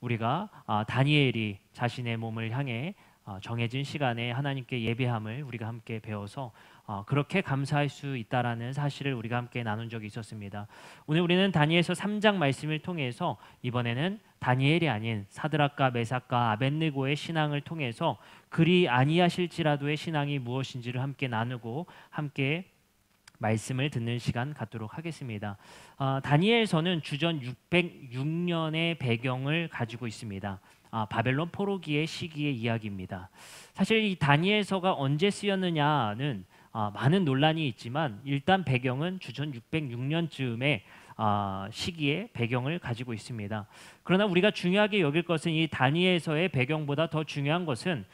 우리가 다니엘이 자신의 몸을 향해 정해진 시간에 하나님께 예배함을 우리가 함께 배워서 그렇게 감사할 수 있다라는 사실을 우리가 함께 나눈 적이 있었습니다. 오늘 우리는 다니엘서 3장 말씀을 통해서 이번에는 다니엘이 아닌 사드락과 메삭과 아벳느고의 신앙을 통해서 그리 아니하실지라도의 신앙이 무엇인지를 함께 나누고 함께 말씀을 듣는 시간 갖도록 하겠습니다. 다니엘서는 주전 606년의 배경을 가지고 있습니다. 바벨론 포로기의 시기의 이야기입니다. 사실 이 다니엘서가 언제 쓰였느냐는 많은 논란이 있지만 일단 배경은 주전 606년쯤의 시기의 배경을 가지고 있습니다. 그러나 우리가 중요하게 여길 것은 이 다니엘서의 배경보다 더 중요한 것은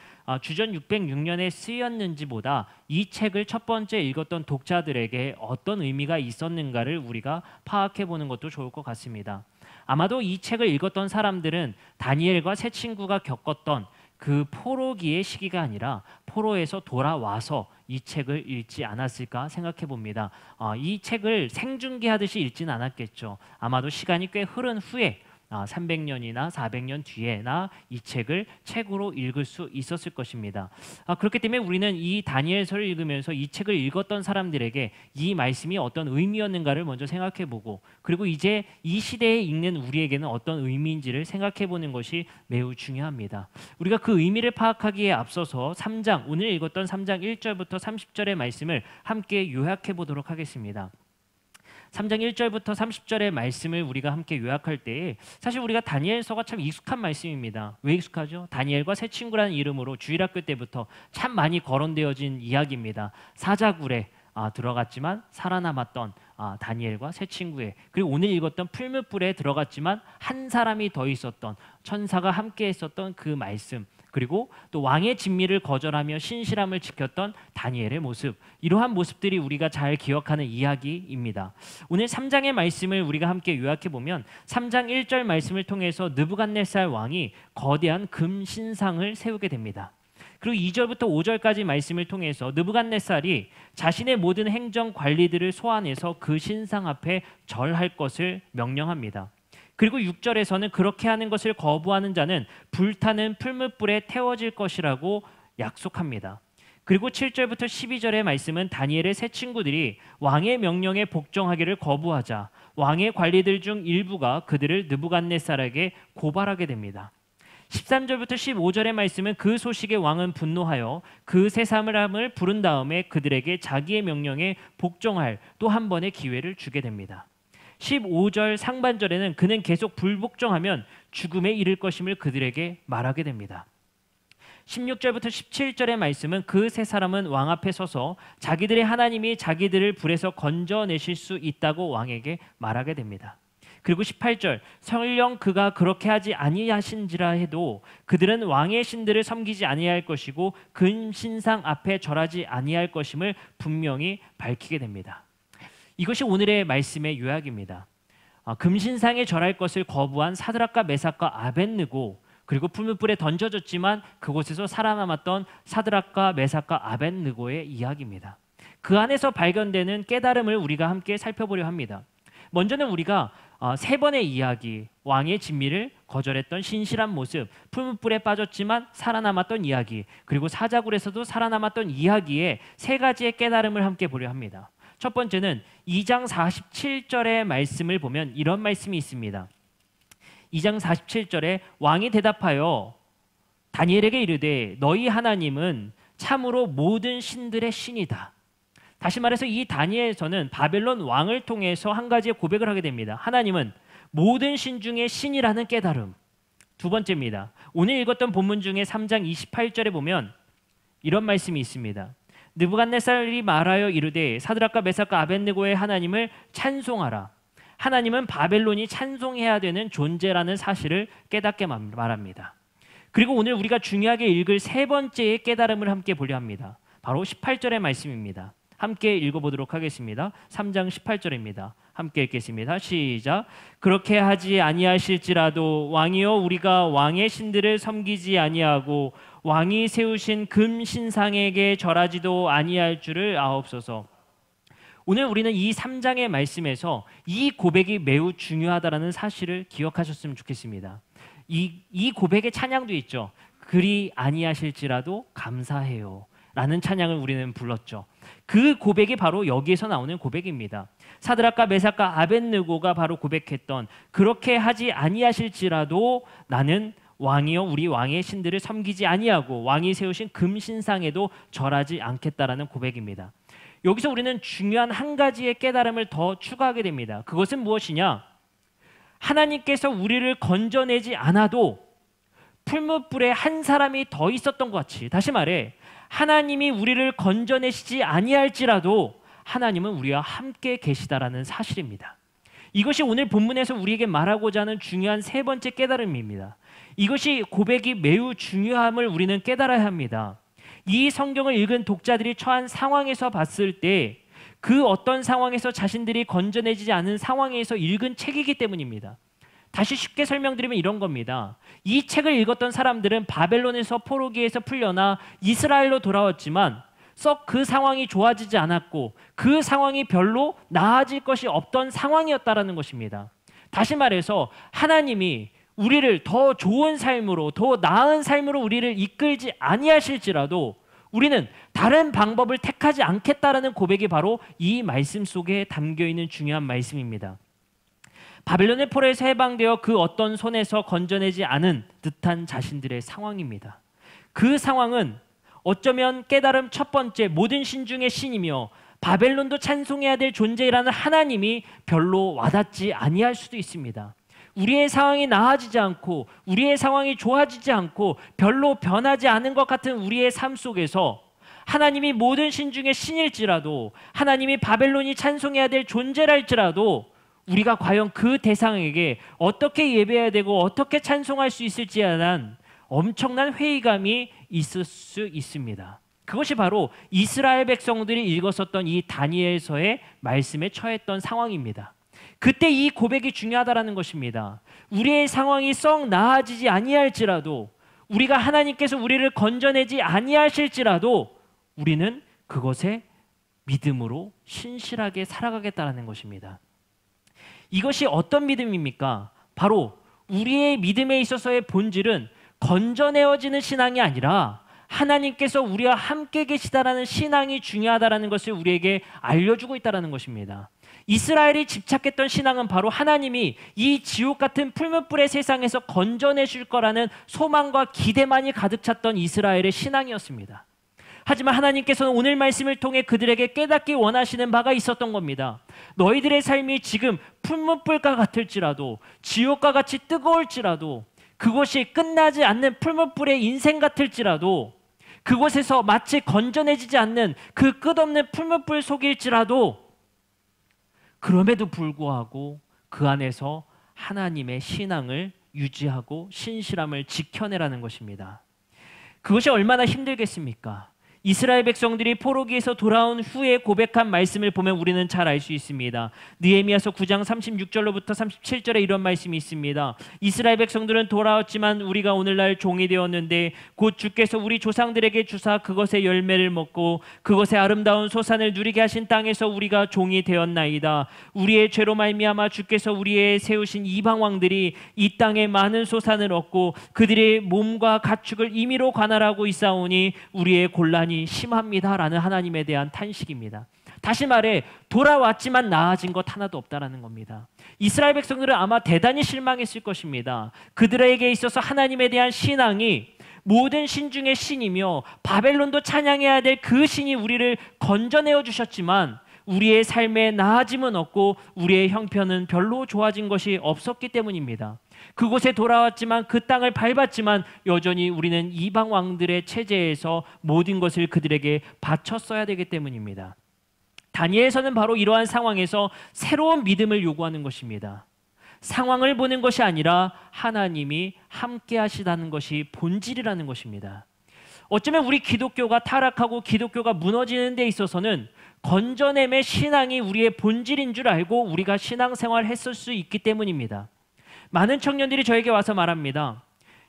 주전 606년에 쓰였는지보다 이 책을 첫 번째 읽었던 독자들에게 어떤 의미가 있었는가를 우리가 파악해 보는 것도 좋을 것 같습니다. 아마도 이 책을 읽었던 사람들은 다니엘과 세 친구가 겪었던 그 포로기의 시기가 아니라 포로에서 돌아와서 이 책을 읽지 않았을까 생각해 봅니다. 이 책을 생중계하듯이 읽지는 않았겠죠. 아마도 시간이 꽤 흐른 후에 300년이나 400년 뒤에나 이 책을 책으로 읽을 수 있었을 것입니다. 그렇기 때문에 우리는 이 다니엘서를 읽으면서 이 책을 읽었던 사람들에게 이 말씀이 어떤 의미였는가를 먼저 생각해 보고, 그리고 이제 이 시대에 읽는 우리에게는 어떤 의미인지를 생각해 보는 것이 매우 중요합니다. 우리가 그 의미를 파악하기에 앞서서 3장, 오늘 읽었던 3장 1절부터 30절의 말씀을 함께 요약해 보도록 하겠습니다. 3장 1절부터 30절의 말씀을 우리가 함께 요약할 때에 사실 우리가 다니엘서가 참 익숙한 말씀입니다. 왜 익숙하죠? 다니엘과 세 친구라는 이름으로 주일학교 때부터 참 많이 거론되어진 이야기입니다. 사자굴에 들어갔지만 살아남았던 다니엘과 세 친구의, 그리고 오늘 읽었던 풀무불에 들어갔지만 한 사람이 더 있었던, 천사가 함께 했었던 그 말씀, 그리고 또 왕의 진미를 거절하며 신실함을 지켰던 다니엘의 모습, 이러한 모습들이 우리가 잘 기억하는 이야기입니다. 오늘 3장의 말씀을 우리가 함께 요약해 보면 3장 1절 말씀을 통해서 느부갓네살 왕이 거대한 금 신상을 세우게 됩니다. 그리고 2절부터 5절까지 말씀을 통해서 느부갓네살이 자신의 모든 행정 관리들을 소환해서 그 신상 앞에 절할 것을 명령합니다. 그리고 6절에서는 그렇게 하는 것을 거부하는 자는 불타는 풀무불에 태워질 것이라고 약속합니다. 그리고 7절부터 12절의 말씀은 다니엘의 세 친구들이 왕의 명령에 복종하기를 거부하자 왕의 관리들 중 일부가 그들을 느부갓네살에게 고발하게 됩니다. 13절부터 15절의 말씀은 그 소식에 왕은 분노하여 그 세 사람을 부른 다음에 그들에게 자기의 명령에 복종할 또 한 번의 기회를 주게 됩니다. 15절 상반절에는 그는 계속 불복종하면 죽음에 이를 것임을 그들에게 말하게 됩니다. 16절부터 17절의 말씀은 그 세 사람은 왕 앞에 서서 자기들의 하나님이 자기들을 불에서 건져내실 수 있다고 왕에게 말하게 됩니다. 그리고 18절, 설령 그가 그렇게 하지 아니하신지라 해도 그들은 왕의 신들을 섬기지 아니할 것이고 금 신상 앞에 절하지 아니할 것임을 분명히 밝히게 됩니다. 이것이 오늘의 말씀의 요약입니다. 금신상에 절할 것을 거부한 사드락과 메삭과 아벳느고, 그리고 풀무불에 던져졌지만 그곳에서 살아남았던 사드락과 메삭과 아벳느고의 이야기입니다. 그 안에서 발견되는 깨달음을 우리가 함께 살펴보려 합니다. 먼저는 우리가 세 번의 이야기, 왕의 진미를 거절했던 신실한 모습, 풀무불에 빠졌지만 살아남았던 이야기, 그리고 사자굴에서도 살아남았던 이야기의 세 가지의 깨달음을 함께 보려 합니다. 첫 번째는 2장 47절의 말씀을 보면 이런 말씀이 있습니다. 2장 47절에 왕이 대답하여 다니엘에게 이르되 너희 하나님은 참으로 모든 신들의 신이다. 다시 말해서 이 다니엘서는 바벨론 왕을 통해서 한 가지의 고백을 하게 됩니다. 하나님은 모든 신 중에 신이라는 깨달음. 두 번째입니다. 오늘 읽었던 본문 중에 3장 28절에 보면 이런 말씀이 있습니다. 느부갓네살이 말하여 이르되 사드락과 메삭과 아벳느고의 하나님을 찬송하라. 하나님은 바벨론이 찬송해야 되는 존재라는 사실을 깨닫게 말합니다. 그리고 오늘 우리가 중요하게 읽을 세 번째의 깨달음을 함께 보려 합니다. 바로 18절의 말씀입니다. 함께 읽어보도록 하겠습니다. 3장 18절입니다. 함께 읽겠습니다. 시작. 그렇게 하지 아니하실지라도 왕이여 우리가 왕의 신들을 섬기지 아니하고 왕이 세우신 금 신상에게 절하지도 아니할 줄을 아옵소서. 오늘 우리는 이 3장의 말씀에서 이 고백이 매우 중요하다는 사실을 기억하셨으면 좋겠습니다. 이 고백의 찬양도 있죠. 그리 아니하실지라도 감사해요 라는 찬양을 우리는 불렀죠. 그 고백이 바로 여기에서 나오는 고백입니다. 사드락과 메삭과 아벳느고가 바로 고백했던 그렇게 하지 아니하실지라도 나는 왕이여 우리 왕의 신들을 섬기지 아니하고 왕이 세우신 금신상에도 절하지 않겠다라는 고백입니다. 여기서 우리는 중요한 한 가지의 깨달음을 더 추가하게 됩니다. 그것은 무엇이냐? 하나님께서 우리를 건져내지 않아도 풀무불에 한 사람이 더 있었던 것 같이, 다시 말해 하나님이 우리를 건져내시지 아니할지라도 하나님은 우리와 함께 계시다라는 사실입니다. 이것이 오늘 본문에서 우리에게 말하고자 하는 중요한 세 번째 깨달음입니다. 이것이 고백이 매우 중요함을 우리는 깨달아야 합니다. 이 성경을 읽은 독자들이 처한 상황에서 봤을 때 그 어떤 상황에서 자신들이 건져내지지 않은 상황에서 읽은 책이기 때문입니다. 다시 쉽게 설명드리면 이런 겁니다. 이 책을 읽었던 사람들은 바벨론에서 포로기에서 풀려나 이스라엘로 돌아왔지만 썩 그 상황이 좋아지지 않았고 그 상황이 별로 나아질 것이 없던 상황이었다라는 것입니다. 다시 말해서 하나님이 우리를 더 좋은 삶으로, 더 나은 삶으로 우리를 이끌지 아니하실지라도 우리는 다른 방법을 택하지 않겠다라는 고백이 바로 이 말씀 속에 담겨있는 중요한 말씀입니다. 바벨론의 포로에서 해방되어 그 어떤 손에서 건져내지 않은 듯한 자신들의 상황입니다. 그 상황은 어쩌면 깨달음 첫 번째, 모든 신 중의 신이며 바벨론도 찬송해야 될 존재라는 하나님이 별로 와닿지 아니할 수도 있습니다. 우리의 상황이 나아지지 않고 우리의 상황이 좋아지지 않고 별로 변하지 않은 것 같은 우리의 삶 속에서 하나님이 모든 신 중에 신일지라도, 하나님이 바벨론이 찬송해야 될 존재랄지라도 우리가 과연 그 대상에게 어떻게 예배해야 되고 어떻게 찬송할 수 있을지에 대한 엄청난 회의감이 있을 수 있습니다. 그것이 바로 이스라엘 백성들이 읽었었던 이 다니엘서의 말씀에 처했던 상황입니다. 그때 이 고백이 중요하다라는 것입니다. 우리의 상황이 썩 나아지지 아니할지라도, 우리가 하나님께서 우리를 건져내지 아니하실지라도 우리는 그것에 믿음으로 신실하게 살아가겠다라는 것입니다. 이것이 어떤 믿음입니까? 바로 우리의 믿음에 있어서의 본질은 건져내어지는 신앙이 아니라 하나님께서 우리와 함께 계시다라는 신앙이 중요하다라는 것을 우리에게 알려주고 있다라는 것입니다. 이스라엘이 집착했던 신앙은 바로 하나님이 이 지옥 같은 풀무불의 세상에서 건져내실 거라는 소망과 기대만이 가득 찼던 이스라엘의 신앙이었습니다. 하지만 하나님께서는 오늘 말씀을 통해 그들에게 깨닫기 원하시는 바가 있었던 겁니다. 너희들의 삶이 지금 풀무불과 같을지라도, 지옥과 같이 뜨거울지라도, 그것이 끝나지 않는 풀무불의 인생 같을지라도, 그곳에서 마치 건져내지지 않는 그 끝없는 풀무불 속일지라도, 그럼에도 불구하고 그 안에서 하나님의 신앙을 유지하고 신실함을 지켜내라는 것입니다. 그것이 얼마나 힘들겠습니까? 이스라엘 백성들이 포로기에서 돌아온 후에 고백한 말씀을 보면 우리는 잘 알 수 있습니다. 느헤미야서 9장 36절로부터 37절에 이런 말씀이 있습니다. 이스라엘 백성들은 돌아왔지만 우리가 오늘날 종이 되었는데 곧 주께서 우리 조상들에게 주사 그것의 열매를 먹고 그것의 아름다운 소산을 누리게 하신 땅에서 우리가 종이 되었나이다. 우리의 죄로 말미암아 주께서 우리의 세우신 이방 왕들이 이 땅에 많은 소산을 얻고 그들의 몸과 가축을 임의로 관할하고 있사오니 우리의 곤란이 심합니다라는 하나님에 대한 탄식입니다. 다시 말해 돌아왔지만 나아진 것 하나도 없다라는 겁니다. 이스라엘 백성들은 아마 대단히 실망했을 것입니다. 그들에게 있어서 하나님에 대한 신앙이 모든 신 중의 신이며 바벨론도 찬양해야 될 그 신이 우리를 건져내어 주셨지만 우리의 삶에 나아짐은 없고 우리의 형편은 별로 좋아진 것이 없었기 때문입니다. 그곳에 돌아왔지만 그 땅을 밟았지만 여전히 우리는 이방 왕들의 체제에서 모든 것을 그들에게 바쳤어야 되기 때문입니다. 다니엘서는 바로 이러한 상황에서 새로운 믿음을 요구하는 것입니다. 상황을 보는 것이 아니라 하나님이 함께 하시다는 것이 본질이라는 것입니다. 어쩌면 우리 기독교가 타락하고 기독교가 무너지는 데 있어서는 건져냄의 신앙이 우리의 본질인 줄 알고 우리가 신앙생활을 했을 수 있기 때문입니다. 많은 청년들이 저에게 와서 말합니다.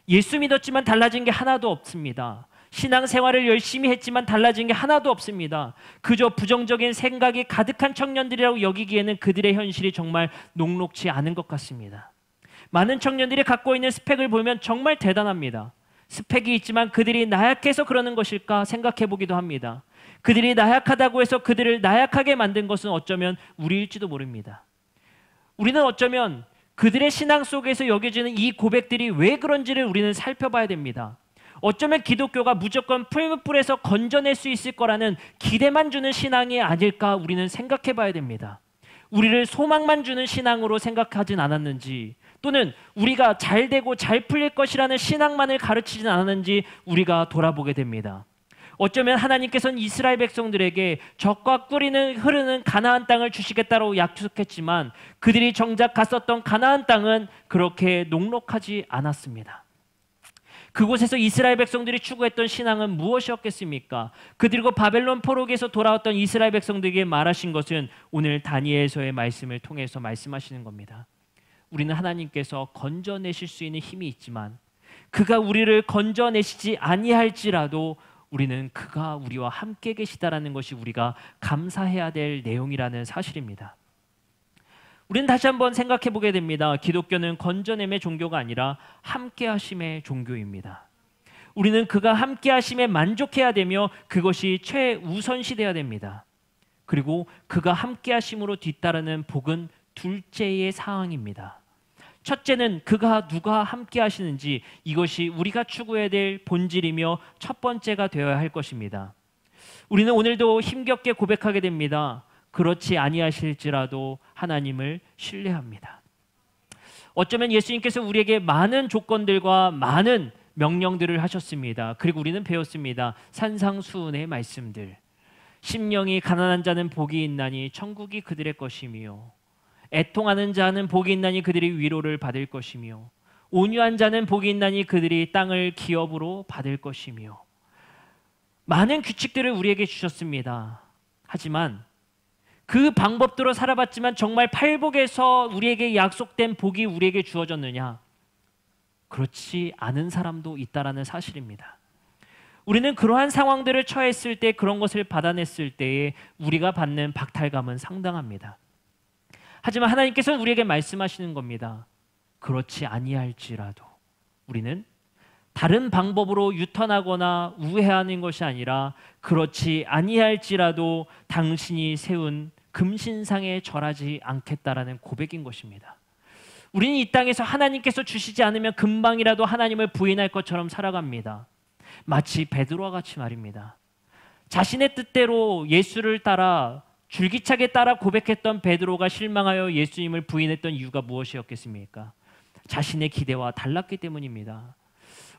예수 믿었지만 달라진 게 하나도 없습니다. 신앙생활을 열심히 했지만 달라진 게 하나도 없습니다. 그저 부정적인 생각이 가득한 청년들이라고 여기기에는 그들의 현실이 정말 녹록지 않은 것 같습니다. 많은 청년들이 갖고 있는 스펙을 보면 정말 대단합니다. 스펙이 있지만 그들이 나약해서 그러는 것일까 생각해 보기도 합니다. 그들이 나약하다고 해서 그들을 나약하게 만든 것은 어쩌면 우리일지도 모릅니다. 우리는 어쩌면 그들의 신앙 속에서 여겨지는 이 고백들이 왜 그런지를 우리는 살펴봐야 됩니다. 어쩌면 기독교가 무조건 풀무불에서 건져낼 수 있을 거라는 기대만 주는 신앙이 아닐까 우리는 생각해 봐야 됩니다. 우리를 소망만 주는 신앙으로 생각하진 않았는지, 또는 우리가 잘 되고 잘 풀릴 것이라는 신앙만을 가르치진 않았는지 우리가 돌아보게 됩니다. 어쩌면 하나님께서는 이스라엘 백성들에게 젖과 꿀이 흐르는 가나안 땅을 주시겠다고 약속했지만 그들이 정작 갔었던 가나안 땅은 그렇게 녹록하지 않았습니다. 그곳에서 이스라엘 백성들이 추구했던 신앙은 무엇이었겠습니까? 그들과 바벨론 포로기에서 돌아왔던 이스라엘 백성들에게 말하신 것은 오늘 다니엘서의 말씀을 통해서 말씀하시는 겁니다. 우리는 하나님께서 건져내실 수 있는 힘이 있지만 그가 우리를 건져내시지 아니할지라도 우리는 그가 우리와 함께 계시다라는 것이 우리가 감사해야 될 내용이라는 사실입니다. 우리는 다시 한번 생각해 보게 됩니다. 기독교는 건져냄의 종교가 아니라 함께 하심의 종교입니다. 우리는 그가 함께 하심에 만족해야 되며 그것이 최우선시 되어야 됩니다. 그리고 그가 함께 하심으로 뒤따르는 복은 둘째의 사항입니다. 첫째는 그가 누가 함께 하시는지, 이것이 우리가 추구해야 될 본질이며 첫 번째가 되어야 할 것입니다. 우리는 오늘도 힘겹게 고백하게 됩니다. 그렇지 아니하실지라도 하나님을 신뢰합니다. 어쩌면 예수님께서 우리에게 많은 조건들과 많은 명령들을 하셨습니다. 그리고 우리는 배웠습니다. 산상수훈의 말씀들. 심령이 가난한 자는 복이 있나니 천국이 그들의 것이며, 애통하는 자는 복이 있나니 그들이 위로를 받을 것이며, 온유한 자는 복이 있나니 그들이 땅을 기업으로 받을 것이며, 많은 규칙들을 우리에게 주셨습니다. 하지만 그 방법대로 살아봤지만 정말 팔복에서 우리에게 약속된 복이 우리에게 주어졌느냐? 그렇지 않은 사람도 있다라는 사실입니다. 우리는 그러한 상황들을 처했을 때, 그런 것을 받아냈을 때에 우리가 받는 박탈감은 상당합니다. 하지만 하나님께서는 우리에게 말씀하시는 겁니다. 그렇지 아니할지라도, 우리는 다른 방법으로 유턴하거나 우회하는 것이 아니라 그렇지 아니할지라도 당신이 세운 금신상에 절하지 않겠다라는 고백인 것입니다. 우리는 이 땅에서 하나님께서 주시지 않으면 금방이라도 하나님을 부인할 것처럼 살아갑니다. 마치 베드로와 같이 말입니다. 자신의 뜻대로 예수를 따라 줄기차게 따라 고백했던 베드로가 실망하여 예수님을 부인했던 이유가 무엇이었겠습니까? 자신의 기대와 달랐기 때문입니다.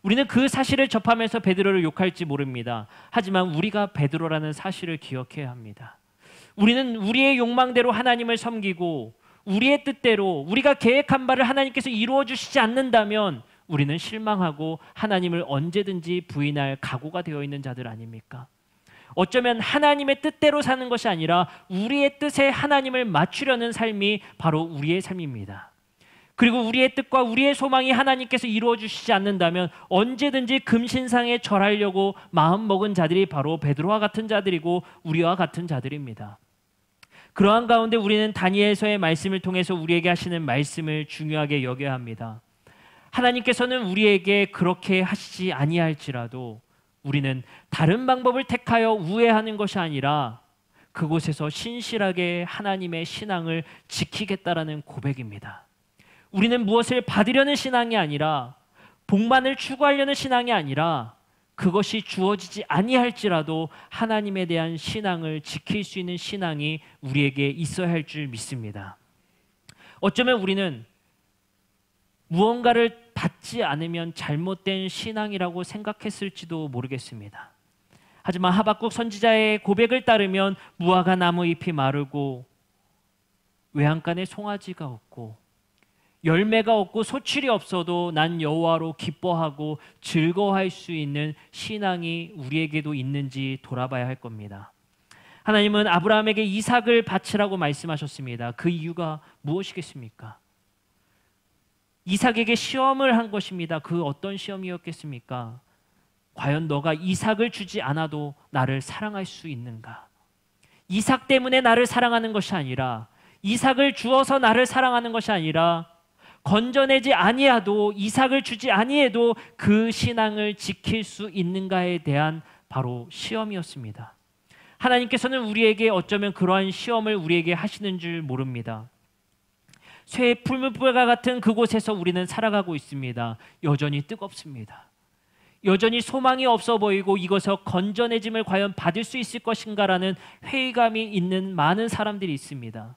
우리는 그 사실을 접하면서 베드로를 욕할지 모릅니다. 하지만 우리가 베드로라는 사실을 기억해야 합니다. 우리는 우리의 욕망대로 하나님을 섬기고 우리의 뜻대로 우리가 계획한 바를 하나님께서 이루어 주시지 않는다면 우리는 실망하고 하나님을 언제든지 부인할 각오가 되어 있는 자들 아닙니까? 어쩌면 하나님의 뜻대로 사는 것이 아니라 우리의 뜻에 하나님을 맞추려는 삶이 바로 우리의 삶입니다. 그리고 우리의 뜻과 우리의 소망이 하나님께서 이루어 주시지 않는다면 언제든지 금신상에 절하려고 마음먹은 자들이 바로 베드로와 같은 자들이고 우리와 같은 자들입니다. 그러한 가운데 우리는 다니엘서의 말씀을 통해서 우리에게 하시는 말씀을 중요하게 여겨야 합니다. 하나님께서는 우리에게 그렇게 하시지 아니할지라도 우리는 다른 방법을 택하여 우회하는 것이 아니라 그곳에서 신실하게 하나님의 신앙을 지키겠다라는 고백입니다. 우리는 무엇을 받으려는 신앙이 아니라, 복만을 추구하려는 신앙이 아니라, 그것이 주어지지 아니할지라도 하나님에 대한 신앙을 지킬 수 있는 신앙이 우리에게 있어야 할 줄 믿습니다. 어쩌면 우리는 무언가를 받지 않으면 잘못된 신앙이라고 생각했을지도 모르겠습니다. 하지만 하박국 선지자의 고백을 따르면 무화과 나무 잎이 마르고 외양간에 송아지가 없고 열매가 없고 소출이 없어도 난 여호와로 기뻐하고 즐거워할 수 있는 신앙이 우리에게도 있는지 돌아봐야 할 겁니다. 하나님은 아브라함에게 이삭을 바치라고 말씀하셨습니다. 그 이유가 무엇이겠습니까? 이삭에게 시험을 한 것입니다. 그 어떤 시험이었겠습니까? 과연 너가 이삭을 주지 않아도 나를 사랑할 수 있는가? 이삭 때문에 나를 사랑하는 것이 아니라, 이삭을 주어서 나를 사랑하는 것이 아니라, 건져내지 아니하도 이삭을 주지 아니해도 그 신앙을 지킬 수 있는가에 대한 바로 시험이었습니다. 하나님께서는 우리에게 어쩌면 그러한 시험을 우리에게 하시는 줄 모릅니다. 쇠의 풀무불과 같은 그곳에서 우리는 살아가고 있습니다. 여전히 뜨겁습니다. 여전히 소망이 없어 보이고 이것을 건져내짐을 과연 받을 수 있을 것인가라는 회의감이 있는 많은 사람들이 있습니다.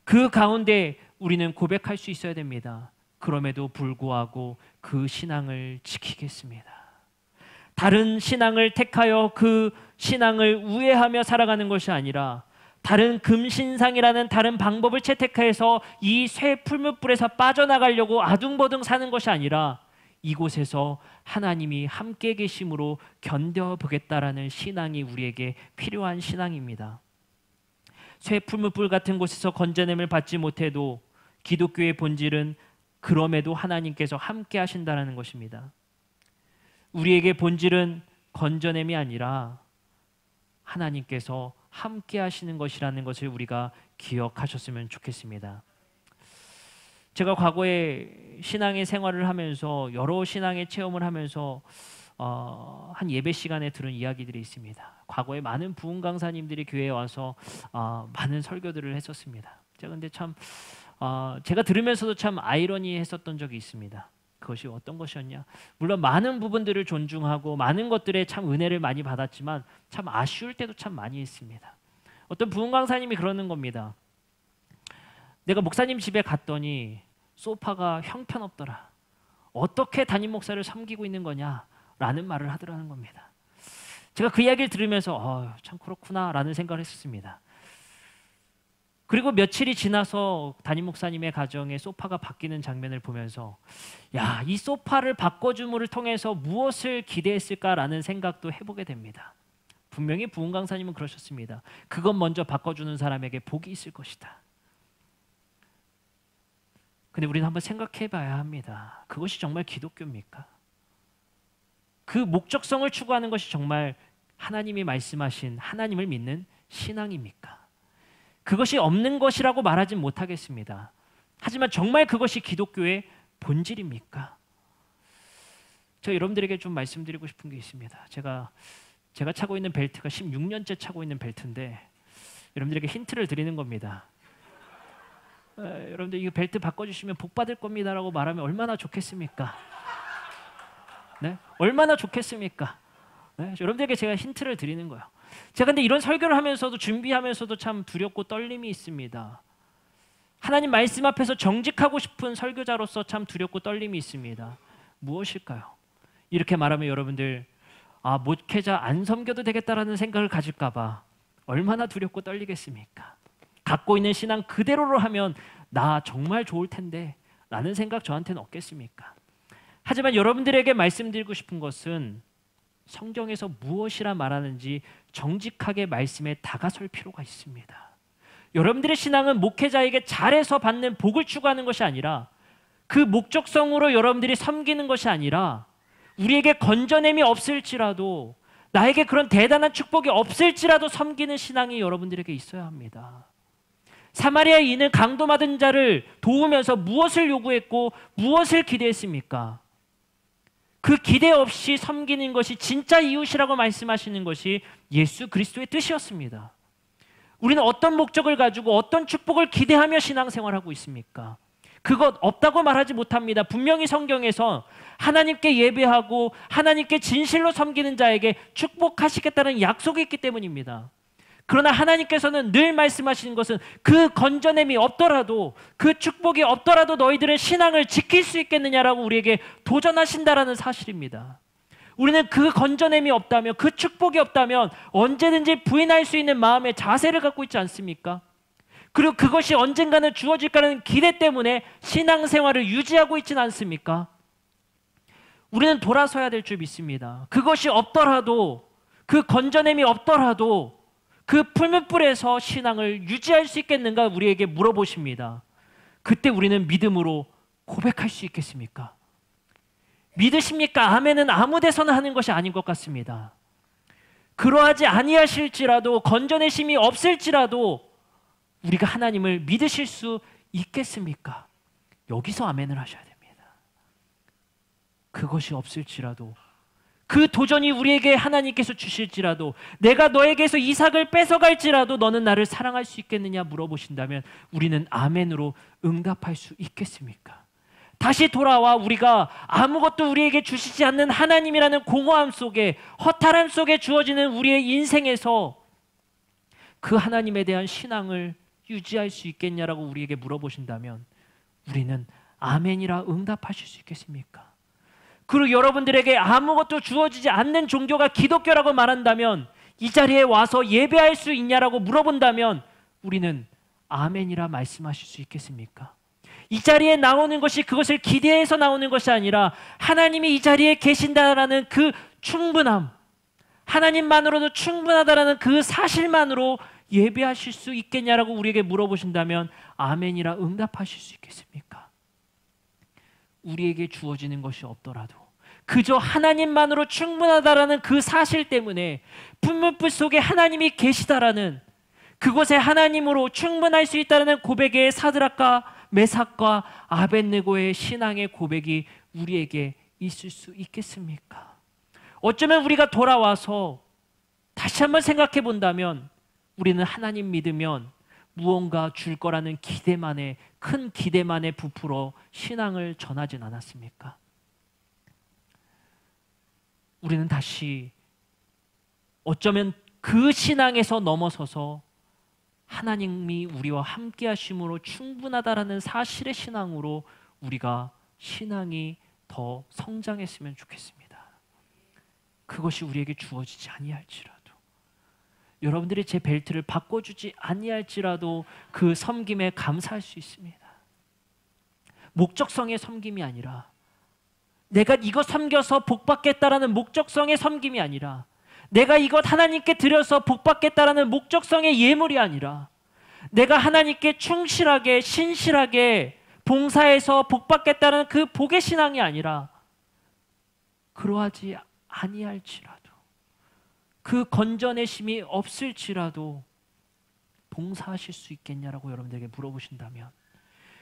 그 가운데 우리는 고백할 수 있어야 됩니다. 그럼에도 불구하고 그 신앙을 지키겠습니다. 다른 신앙을 택하여 그 신앙을 우회하며 살아가는 것이 아니라 다른 금신상이라는 다른 방법을 채택해서 이 쇠 풀무불에서 빠져나가려고 아둥바둥 사는 것이 아니라 이곳에서 하나님이 함께 계심으로 견뎌보겠다라는 신앙이 우리에게 필요한 신앙입니다. 쇠 풀무불 같은 곳에서 건져냄을 받지 못해도 기독교의 본질은 그럼에도 하나님께서 함께 하신다는 것입니다. 우리에게 본질은 건져냄이 아니라 하나님께서 함께 하시는 것이라는 것을 우리가 기억하셨으면 좋겠습니다. 제가 과거에 신앙의 생활을 하면서 여러 신앙의 체험을 하면서 한 예배 시간에 들은 이야기들이 있습니다. 과거에 많은 부흥 강사님들이 교회에 와서 많은 설교들을 했었습니다. 제가 근데 참 제가 들으면서도 참 아이러니했었던 적이 있습니다. 그것이 어떤 것이었냐? 물론 많은 부분들을 존중하고 많은 것들에 참 은혜를 많이 받았지만 참 아쉬울 때도 참 많이 있습니다. 어떤 부흥 강사님이 그러는 겁니다. 내가 목사님 집에 갔더니 소파가 형편없더라. 어떻게 담임 목사를 섬기고 있는 거냐? 라는 말을 하더라는 겁니다. 제가 그 이야기를 들으면서 참 그렇구나 라는 생각을 했었습니다. 그리고 며칠이 지나서 담임 목사님의 가정에 소파가 바뀌는 장면을 보면서 야, 이 소파를 바꿔줌을 통해서 무엇을 기대했을까라는 생각도 해보게 됩니다. 분명히 부흥 강사님은 그러셨습니다. 그것 먼저 바꿔주는 사람에게 복이 있을 것이다. 근데 우리는 한번 생각해 봐야 합니다. 그것이 정말 기독교입니까? 그 목적성을 추구하는 것이 정말 하나님이 말씀하신 하나님을 믿는 신앙입니까? 그것이 없는 것이라고 말하진 못하겠습니다. 하지만 정말 그것이 기독교의 본질입니까? 저 여러분들에게 좀 말씀드리고 싶은 게 있습니다. 제가 차고 있는 벨트가 16년째 차고 있는 벨트인데 여러분들에게 힌트를 드리는 겁니다. 여러분들 이 벨트 바꿔주시면 복 받을 겁니다라고 말하면 얼마나 좋겠습니까? 네? 얼마나 좋겠습니까? 네? 여러분들에게 제가 힌트를 드리는 거예요. 제가 근데 이런 설교를 하면서도 준비하면서도 참 두렵고 떨림이 있습니다. 하나님 말씀 앞에서 정직하고 싶은 설교자로서 참 두렵고 떨림이 있습니다. 무엇일까요? 이렇게 말하면 여러분들 목회자 안 섬겨도 되겠다라는 생각을 가질까 봐 얼마나 두렵고 떨리겠습니까? 갖고 있는 신앙 그대로로 하면 나 정말 좋을 텐데 라는 생각 저한테는 없겠습니까? 하지만 여러분들에게 말씀드리고 싶은 것은 성경에서 무엇이라 말하는지 정직하게 말씀에 다가설 필요가 있습니다. 여러분들의 신앙은 목회자에게 잘해서 받는 복을 추구하는 것이 아니라 그 목적성으로 여러분들이 섬기는 것이 아니라 우리에게 건져냄이 없을지라도 나에게 그런 대단한 축복이 없을지라도 섬기는 신앙이 여러분들에게 있어야 합니다. 사마리아인은 강도 받은 자를 도우면서 무엇을 요구했고 무엇을 기대했습니까? 그 기대 없이 섬기는 것이 진짜 이웃이라고 말씀하시는 것이 예수 그리스도의 뜻이었습니다. 우리는 어떤 목적을 가지고 어떤 축복을 기대하며 신앙생활하고 있습니까? 그것 없다고 말하지 못합니다. 분명히 성경에서 하나님께 예배하고 하나님께 진실로 섬기는 자에게 축복하시겠다는 약속이 있기 때문입니다. 그러나 하나님께서는 늘 말씀하시는 것은 그 건져냄이 없더라도 그 축복이 없더라도 너희들은 신앙을 지킬 수 있겠느냐라고 우리에게 도전하신다라는 사실입니다. 우리는 그 건져냄이 없다면 그 축복이 없다면 언제든지 부인할 수 있는 마음의 자세를 갖고 있지 않습니까? 그리고 그것이 언젠가는 주어질까라는 기대 때문에 신앙생활을 유지하고 있지는 않습니까? 우리는 돌아서야 될 줄 믿습니다. 그것이 없더라도 그 건져냄이 없더라도 그 풀무불에서 신앙을 유지할 수 있겠는가 우리에게 물어보십니다. 그때 우리는 믿음으로 고백할 수 있겠습니까? 믿으십니까? 아멘은 아무 데서나 하는 것이 아닌 것 같습니다. 그러하지 아니하실지라도 건져내심이 없을지라도 우리가 하나님을 믿으실 수 있겠습니까? 여기서 아멘을 하셔야 됩니다. 그것이 없을지라도, 그 도전이 우리에게 하나님께서 주실지라도, 내가 너에게서 이삭을 뺏어갈지라도 너는 나를 사랑할 수 있겠느냐 물어보신다면 우리는 아멘으로 응답할 수 있겠습니까? 다시 돌아와 우리가 아무것도 우리에게 주시지 않는 하나님이라는 공허함 속에, 허탈함 속에 주어지는 우리의 인생에서 그 하나님에 대한 신앙을 유지할 수 있겠냐라고 우리에게 물어보신다면 우리는 아멘이라 응답하실 수 있겠습니까? 그리고 여러분들에게 아무것도 주어지지 않는 종교가 기독교라고 말한다면, 이 자리에 와서 예배할 수 있냐라고 물어본다면 우리는 아멘이라 말씀하실 수 있겠습니까? 이 자리에 나오는 것이 그것을 기대해서 나오는 것이 아니라 하나님이 이 자리에 계신다라는 그 충분함, 하나님만으로도 충분하다라는 그 사실만으로 예배하실 수 있겠냐라고 우리에게 물어보신다면 아멘이라 응답하실 수 있겠습니까? 우리에게 주어지는 것이 없더라도 그저 하나님만으로 충분하다라는 그 사실 때문에 분문불 속에 하나님이 계시다라는, 그곳에 하나님으로 충분할 수 있다는 고백의 사드락과 메삭과 아벳네고의 신앙의 고백이 우리에게 있을 수 있겠습니까? 어쩌면 우리가 돌아와서 다시 한번 생각해 본다면 우리는 하나님 믿으면 무언가 줄 거라는 기대만에, 큰 기대만에 부풀어 신앙을 전하진 않았습니까? 우리는 다시 어쩌면 그 신앙에서 넘어서서 하나님이 우리와 함께 하심으로 충분하다라는 사실의 신앙으로 우리가 신앙이 더 성장했으면 좋겠습니다. 그것이 우리에게 주어지지 아니할지라도, 여러분들이 제 벨트를 바꿔주지 아니할지라도 그 섬김에 감사할 수 있습니다. 목적성의 섬김이 아니라, 내가 이거 섬겨서 복받겠다라는 목적성의 섬김이 아니라, 내가 이것 하나님께 드려서 복받겠다라는 목적성의 예물이 아니라, 내가 하나님께 충실하게 신실하게 봉사해서 복받겠다는 그 복의 신앙이 아니라, 그러하지 아니할지라도, 그 건져내심이 없을지라도 봉사하실 수 있겠냐라고 여러분들에게 물어보신다면,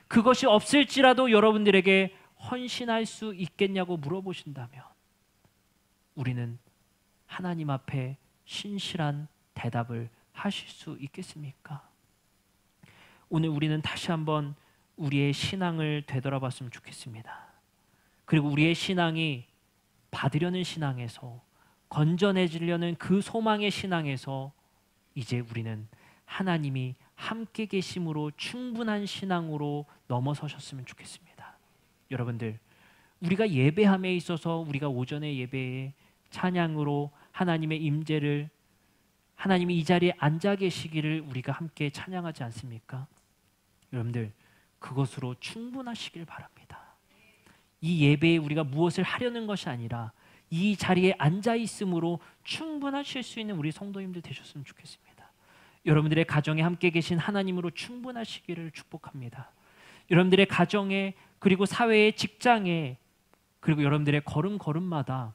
그것이 없을지라도 여러분들에게 헌신할 수 있겠냐고 물어보신다면 우리는 하나님 앞에 신실한 대답을 하실 수 있겠습니까? 오늘 우리는 다시 한번 우리의 신앙을 되돌아봤으면 좋겠습니다. 그리고 우리의 신앙이 받으려는 신앙에서, 건져내지려는 그 소망의 신앙에서 이제 우리는 하나님이 함께 계심으로 충분한 신앙으로 넘어서셨으면 좋겠습니다. 여러분들, 우리가 예배함에 있어서 우리가 오전의 예배에 찬양으로 하나님의 임재를, 하나님이 이 자리에 앉아 계시기를 우리가 함께 찬양하지 않습니까? 여러분들, 그것으로 충분하시길 바랍니다. 이 예배에 우리가 무엇을 하려는 것이 아니라 이 자리에 앉아 있음으로 충분하실 수 있는 우리 성도님들 되셨으면 좋겠습니다. 여러분들의 가정에 함께 계신 하나님으로 충분하시기를 축복합니다. 여러분들의 가정에, 그리고 사회의, 직장에, 그리고 여러분들의 걸음걸음마다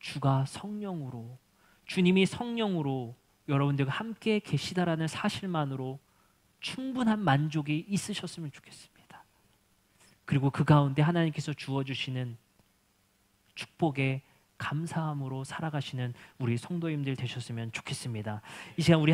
주가 성령으로, 주님이 성령으로 여러분들과 함께 계시다라는 사실만으로 충분한 만족이 있으셨으면 좋겠습니다. 그리고 그 가운데 하나님께서 주어주시는 축복에 감사함으로 살아가시는 우리 성도님들 되셨으면 좋겠습니다. 이 시간 우리